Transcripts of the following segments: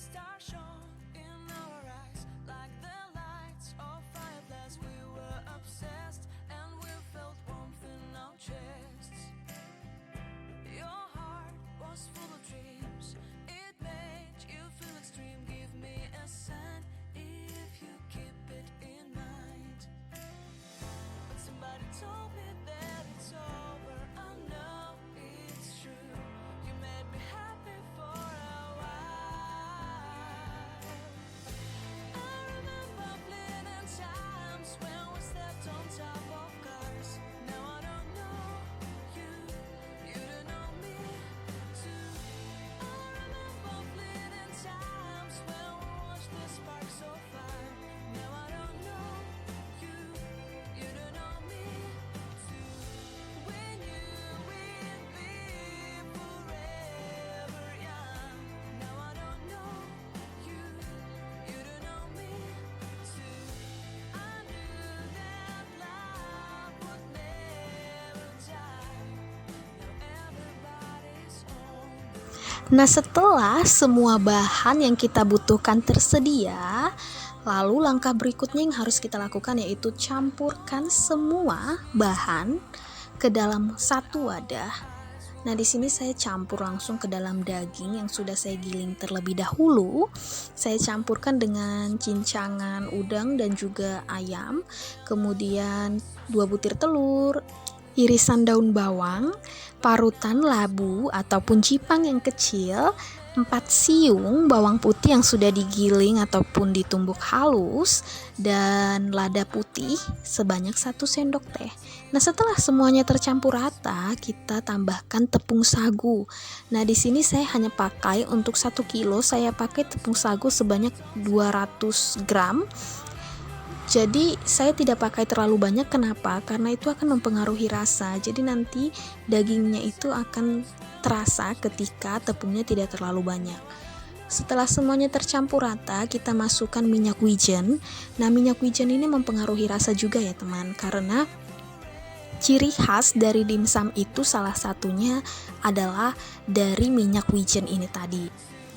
Stars shone in our eyes like the lights of fireflies. We were obsessed and we felt warmth in our chests. Your heart was full of dreams. It made you feel extreme. Give me a sign if you keep it in mind. But somebody told me that it's over. I know it's true. You made me happy for a while. I remember fleeting times when we slept on top of cars. Now I don't know you, you don't know me too. I remember fleeting times when we watched the sparks so far. Now I don't know you, you don't know me too. We knew we'd be forever young. Now I don't know you, you don't know me too. I knew that love would never die. Now everybody's on. Nah, setelah semua bahan yang kita butuhkan tersedia, lalu langkah berikutnya yang harus kita lakukan yaitu campurkan semua bahan ke dalam satu wadah. Nah, di sini saya campur langsung ke dalam daging yang sudah saya giling terlebih dahulu. Saya campurkan dengan cincangan udang dan juga ayam, kemudian 2 butir telur, irisan daun bawang, parutan labu ataupun jipang yang kecil, 4 siung bawang putih yang sudah digiling ataupun ditumbuk halus, dan lada putih sebanyak 1 sendok teh. Nah, setelah semuanya tercampur rata, kita tambahkan tepung sagu. Nah, di sini saya hanya pakai untuk 1 kilo, saya pakai tepung sagu sebanyak 200 gram. Jadi saya tidak pakai terlalu banyak. Kenapa? Karena itu akan mempengaruhi rasa. Jadi nanti dagingnya itu akan terasa ketika tepungnya tidak terlalu banyak. Setelah semuanya tercampur rata, kita masukkan minyak wijen. Nah, minyak wijen ini mempengaruhi rasa juga ya teman, karena ciri khas dari dimsum itu salah satunya adalah dari minyak wijen ini tadi.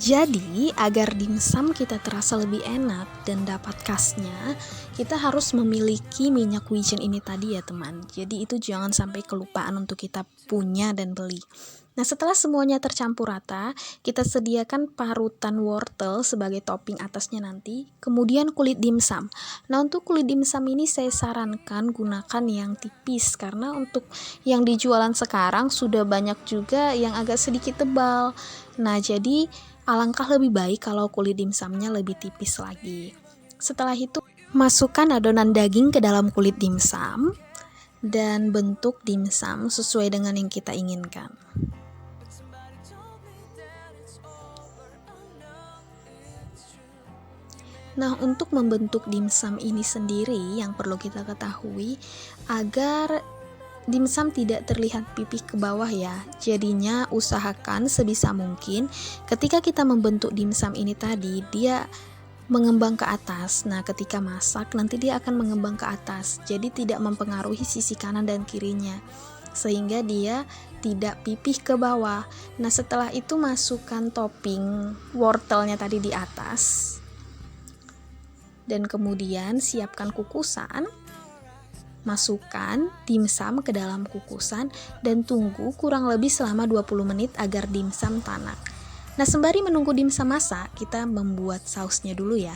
Jadi, agar dimsum kita terasa lebih enak dan dapat khasnya, kita harus memiliki minyak wijen ini tadi ya teman. Jadi itu jangan sampai kelupaan untuk kita punya dan beli. Nah, setelah semuanya tercampur rata, kita sediakan parutan wortel sebagai topping atasnya nanti, kemudian kulit dimsum. Nah, untuk kulit dimsum ini saya sarankan gunakan yang tipis, karena untuk yang dijualan sekarang sudah banyak juga yang agak sedikit tebal. Nah, jadi alangkah lebih baik kalau kulit dimsumnya lebih tipis lagi. Setelah itu, masukkan adonan daging ke dalam kulit dimsum dan bentuk dimsum sesuai dengan yang kita inginkan. Nah, untuk membentuk dimsum ini sendiri yang perlu kita ketahui agar dimsum tidak terlihat pipih ke bawah ya. Jadinya usahakan sebisa mungkin ketika kita membentuk dimsum ini tadi, dia mengembang ke atas. Nah, ketika masak nanti dia akan mengembang ke atas. Jadi tidak mempengaruhi sisi kanan dan kirinya, sehingga dia tidak pipih ke bawah. Nah, setelah itu masukkan topping wortelnya tadi di atas. Dan kemudian siapkan kukusan. Masukkan dimsum ke dalam kukusan dan tunggu kurang lebih selama 20 menit agar dimsum tanak. Nah, sembari menunggu dimsum masak, kita membuat sausnya dulu ya.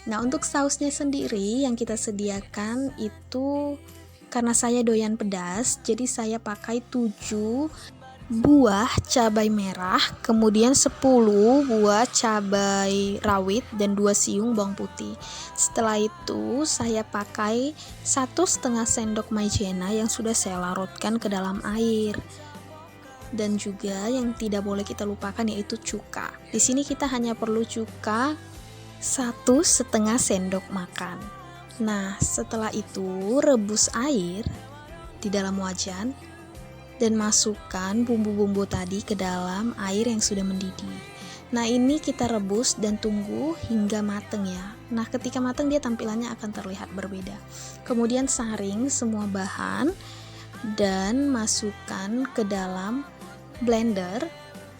Nah, untuk sausnya sendiri yang kita sediakan itu, karena saya doyan pedas, jadi saya pakai 7 buah cabai merah, kemudian 10 buah cabai rawit dan 2 siung bawang putih. Setelah itu saya pakai 1,5 sendok maizena yang sudah saya larutkan ke dalam air. Dan juga yang tidak boleh kita lupakan yaitu cuka. Di sini kita hanya perlu cuka 1,5 sendok makan. Nah, setelah itu rebus air di dalam wajan dan masukkan bumbu-bumbu tadi ke dalam air yang sudah mendidih. Nah, ini kita rebus dan tunggu hingga mateng ya. Nah, ketika mateng dia tampilannya akan terlihat berbeda. Kemudian saring semua bahan dan masukkan ke dalam blender.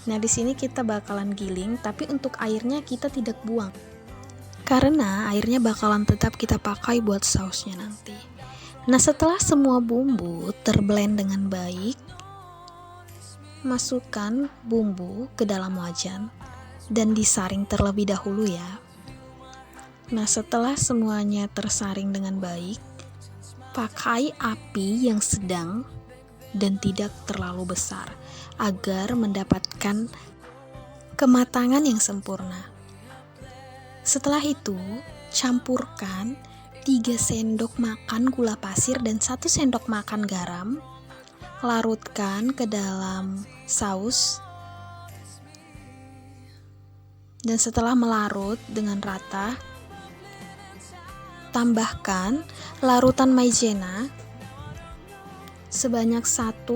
Nah, di sini kita bakalan giling, tapi untuk airnya kita tidak buang. Karena airnya bakalan tetap kita pakai buat sausnya nanti. Nah, setelah semua bumbu terblend dengan baik, masukkan bumbu ke dalam wajan dan disaring terlebih dahulu ya. Nah, setelah semuanya tersaring dengan baik, pakai api yang sedang dan tidak terlalu besar agar mendapatkan kematangan yang sempurna. Setelah itu, campurkan 3 sendok makan gula pasir dan 1 sendok makan garam. Larutkan ke dalam saus. Dan setelah melarut dengan rata, tambahkan larutan maizena sebanyak 1,5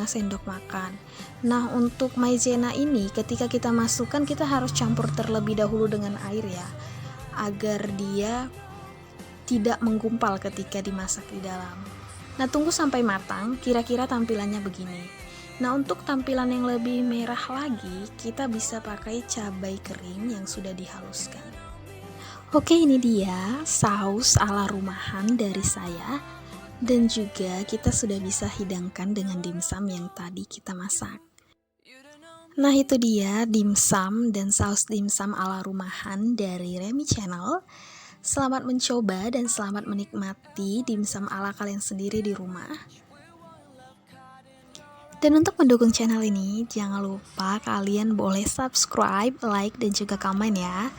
sendok makan. Nah, untuk maizena ini ketika kita masukkan kita harus campur terlebih dahulu dengan air ya, agar dia tidak menggumpal ketika dimasak di dalam. Nah, tunggu sampai matang, kira-kira tampilannya begini. Nah, untuk tampilan yang lebih merah lagi, kita bisa pakai cabai kering yang sudah dihaluskan. Oke, ini dia saus ala rumahan dari saya. Dan juga kita sudah bisa hidangkan dengan dimsum yang tadi kita masak. Nah, itu dia dimsum dan saus dimsum ala rumahan dari Remy Channel. Selamat mencoba dan selamat menikmati dimsum ala kalian sendiri di rumah. Dan untuk mendukung channel ini, jangan lupa kalian boleh subscribe, like, dan juga komen ya.